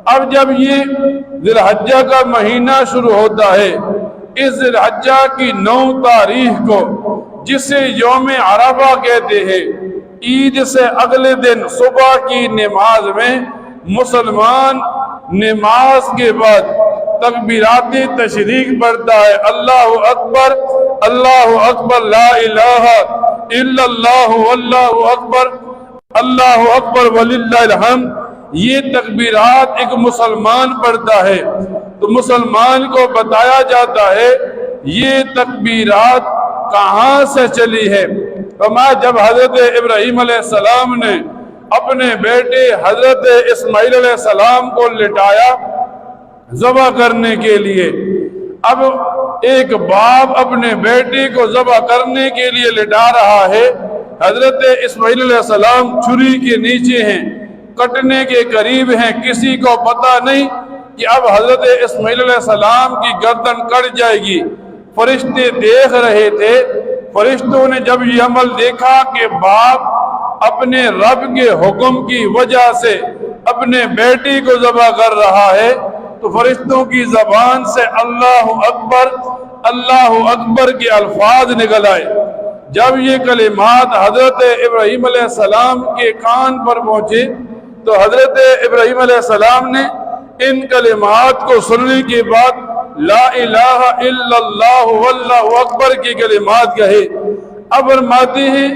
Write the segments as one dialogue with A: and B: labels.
A: اب جب یہ ذی الحجہ کا مہینہ شروع ہوتا ہے، اس ذی الحجہ کی 9 تاریخ کو، جسے یوم عرفہ کہتے ہیں، عید سے اگلے دن صبح کی نماز میں مسلمان نماز کے بعد تکبیرات تشریق پڑھتا ہے، اللہ اکبر اللہ اکبر لا الہ الا اللہ اللہ اکبر وللہ الحمد۔ یہ تکبیرات ایک مسلمان پڑھتا ہے تو مسلمان کو بتایا جاتا ہے یہ تکبیرات کہاں سے چلی ہے۔ جب حضرت ابراہیم علیہ السلام نے اپنے بیٹے حضرت اسماعیل علیہ السلام کو لٹایا ذبح کرنے کے لیے، اب ایک باپ اپنے بیٹے کو ذبح کرنے کے لیے لٹا رہا ہے، حضرت اسماعیل علیہ السلام چھری کے نیچے ہیں، کٹنے کے قریب ہیں، کسی کو پتہ نہیں کہ اب حضرت اسماعیل علیہ السلام کی گردن کٹ جائے گی۔ فرشتے دیکھ رہے تھے، فرشتوں نے جب یہ عمل دیکھا کہ باپ اپنے رب کے حکم کی وجہ سے اپنے بیٹی کو ذبح کر رہا ہے تو فرشتوں کی زبان سے اللہ اکبر کے الفاظ نکل آئے۔ جب یہ کلمات حضرت ابراہیم علیہ السلام کے کان پر پہنچے تو حضرت ابراہیم علیہ السلام نے ان کلمات کو سننے کے بعد لا الہ الا اللہ واللہ اکبر کی کلمات کہے۔ اب فرماتے ہیں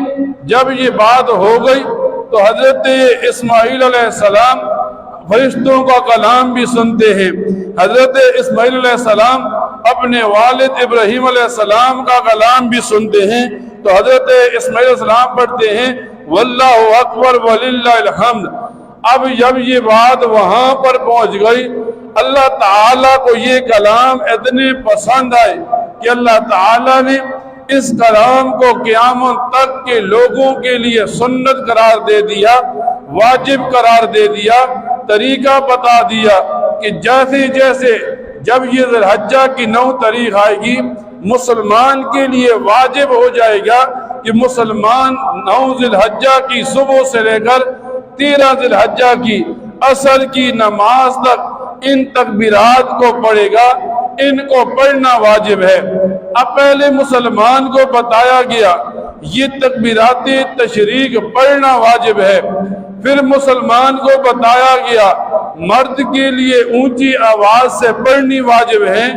A: جب یہ بات ہو گئی تو حضرت اسماعیل علیہ السلام فرشتوں کا کلام بھی سنتے ہیں، حضرت اسماعیل علیہ السلام اپنے والد ابراہیم علیہ السلام کا کلام بھی سنتے ہیں تو حضرت اسماعیل علیہ السلام پڑھتے ہیں واللہ اکبر وللہ الحمد۔ اب جب یہ بات وہاں پر پہنچ گئی، اللہ تعالیٰ کو یہ کلام اتنے پسند آئے کہ اللہ تعالیٰ نے اس کلام کو قیامت تک کے لوگوں کے لیے سنت قرار دے دیا، واجب قرار دے دیا، طریقہ بتا دیا کہ جیسے جیسے جب یہ ذی الحجہ کی 9 تاریخ آئے گی مسلمان کے لیے واجب ہو جائے گا کہ مسلمان 9 ذی الحجہ کی صبح سے لے کر 13 ذی الحجہ کی عصر کی نماز تک ان تکبیرات کو پڑھے گا، ان کو پڑھنا واجب ہے۔ اب پہلے مسلمان کو بتایا گیا یہ تکبیرات تشریق پڑھنا واجب ہے، پھر مسلمان کو بتایا گیا مرد کے لیے اونچی آواز سے پڑھنی واجب ہے،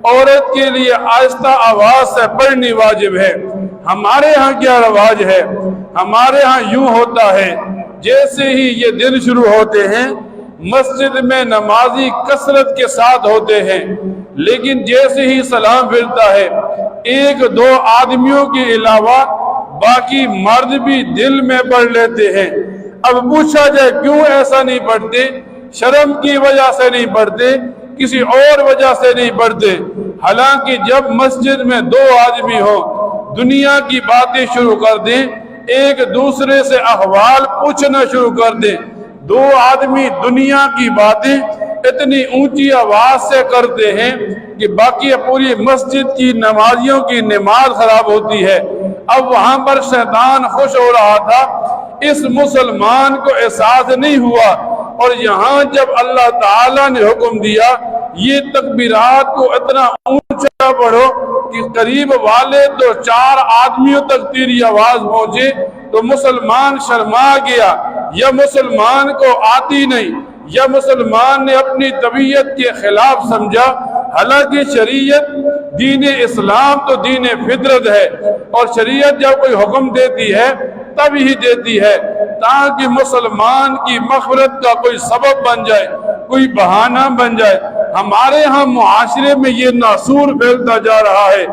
A: عورت کے لیے آہستہ آواز سے پڑھنی واجب ہے۔ ہمارے ہاں کیا رواج ہے؟ ہمارے ہاں یوں ہوتا ہے جیسے ہی یہ دن شروع ہوتے ہیں مسجد میں نمازی کثرت کے ساتھ ہوتے ہیں، لیکن جیسے ہی سلام پھرتا ہے 1-2 آدمیوں کے علاوہ باقی مرد بھی دل میں پڑھ لیتے ہیں۔ اب پوچھا جائے کیوں ایسا نہیں پڑھتے؟ شرم کی وجہ سے نہیں پڑھتے، کسی اور وجہ سے نہیں پڑھتے۔ حالانکہ جب مسجد میں 2 آدمی ہوں دنیا کی باتیں شروع کر دیں، ایک دوسرے سے احوال پوچھنا شروع کر دیں، 2 آدمی دنیا کی باتیں اتنی اونچی آواز سے کرتے ہیں کہ باقی پوری مسجد کی نمازیوں کی نماز خراب ہوتی ہے۔ اب وہاں پر شیطان خوش ہو رہا تھا، اس مسلمان کو احساس نہیں ہوا، اور یہاں جب اللہ تعالیٰ نے حکم دیا یہ تکبیرات کو اتنا اونچا پڑھو کہ قریب والے 2-4 آدمیوں تک تیری آواز پہنچے تو مسلمان شرما گیا، یا مسلمان کو آتی نہیں، یا مسلمان نے اپنی طبیعت کے خلاف سمجھا۔ حالانکہ شریعت دین اسلام تو دین فطرت ہے، اور شریعت جب کوئی حکم دیتی ہے تب ہی دیتی ہے تاکہ مسلمان کی مغفرت کا کوئی سبب بن جائے، کوئی بہانہ بن جائے۔ ہمارے ہاں معاشرے میں یہ ناسور پھیلتا جا رہا ہے۔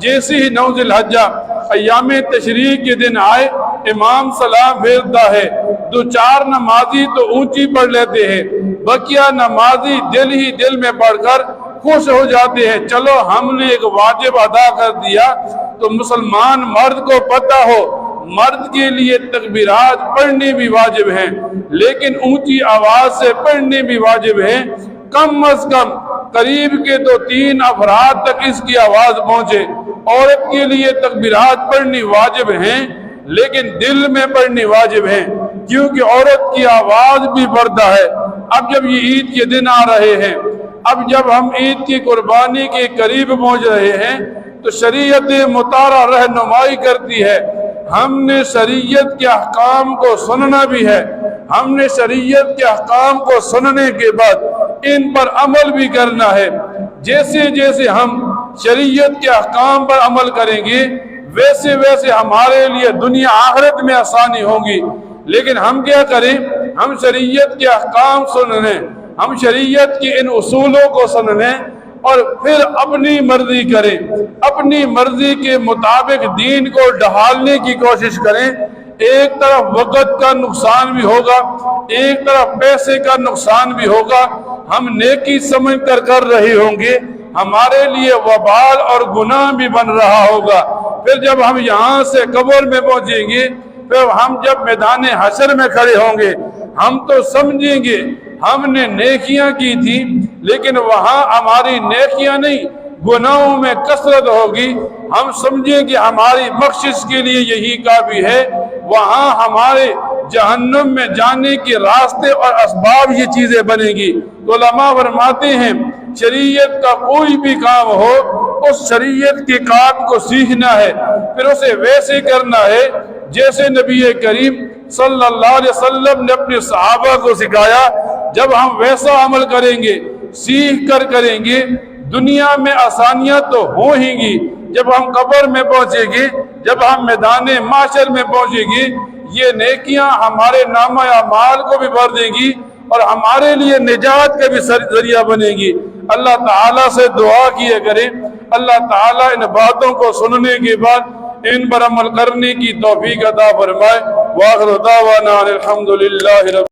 A: جیسے ہی 9 ذی الحجہ ایام تشریق کے دن آئے امام سلام پھیرتا ہے، 2-4 نمازی تو اونچی پڑھ لیتے ہیں، بقیہ نمازی دل ہی دل میں پڑھ کر خوش ہو جاتے ہیں، چلو ہم نے ایک واجب ادا کر دیا۔ تو مسلمان مرد کو پتہ ہو مرد کے لیے تکبیرات پڑھنی بھی واجب ہیں، لیکن اونچی آواز سے پڑھنی بھی واجب ہیں۔ کم از کم قریب کے تو 3 افراد تک اس کی آواز پہنچے۔ عورت کے لیے تکبیرات پڑھنی واجب ہیں لیکن دل میں پڑھنی واجب ہیں، کیونکہ عورت کی آواز بھی پردہ ہے، اب جب یہ عید کے دن آ رہے ہیں، اب جب ہم عید کی قربانی کے قریب پہنچ رہے ہیں تو شریعت مطالعہ رہنمائی کرتی ہے، ہم نے شریعت کے احکام کو سننا بھی ہے، ہم نے شریعت کے احکام کو سننے کے بعد ان پر عمل بھی کرنا ہے۔ جیسے جیسے ہم شریعت کے احکام پر عمل کریں گے ویسے ویسے ہمارے لیے دنیا آخرت میں آسانی ہوگی۔ لیکن ہم کیا کریں؟ ہم شریعت کے احکام سن لیں، ہم شریعت کے ان اصولوں کو سن لیں اور پھر اپنی مرضی کریں، اپنی مرضی کے مطابق دین کو ڈھالنے کی کوشش کریں۔ ایک طرف وقت کا نقصان بھی ہوگا، ایک طرف پیسے کا نقصان بھی ہوگا، ہم نیکی سمجھ کر کر رہے ہوں گے، ہمارے لیے وبال اور گناہ بھی بن رہا ہوگا۔ پھر جب ہم یہاں سے قبر میں پہنچیں گے، پھر ہم جب میدان حشر میں کھڑے ہوں گے، ہم تو سمجھیں گے ہم نے نیکیاں کی تھی، لیکن وہاں ہماری نیکیاں نہیں، گناہوں میں کثرت ہوگی، ہم سمجھیں کہ ہماری بخشش کے لیے یہی کافی ہے، وہاں ہمارے جہنم میں جانے کے راستے اور اسباب یہ چیزیں بنیں گی۔ تو علماء فرماتے ہیں شریعت کا کوئی بھی کام ہو، اس شریعت کے کام کو سیکھنا ہے، پھر اسے ویسے کرنا ہے جیسے نبی کریم صلی اللہ علیہ وسلم نے اپنے صحابہ کو سکھایا۔ جب ہم ویسا عمل کریں گے، سیکھ کر کریں گے، دنیا میں آسانیاں تو ہوں ہی گی، جب ہم قبر میں پہنچیں گے، جب ہم میدان معاشر میں پہنچیں گے، یہ نیکیاں ہمارے نامہ اعمال کو بھی بھر دیں گی اور ہمارے لیے نجات کا بھی ذریعہ بنے گی۔ اللہ تعالیٰ سے دعا کیا کریں، اللہ تعالیٰ ان باتوں کو سننے کے بعد ان پر عمل کرنے کی توفیق عطا فرمائے۔ وآخر دعوانا الحمدللہ رب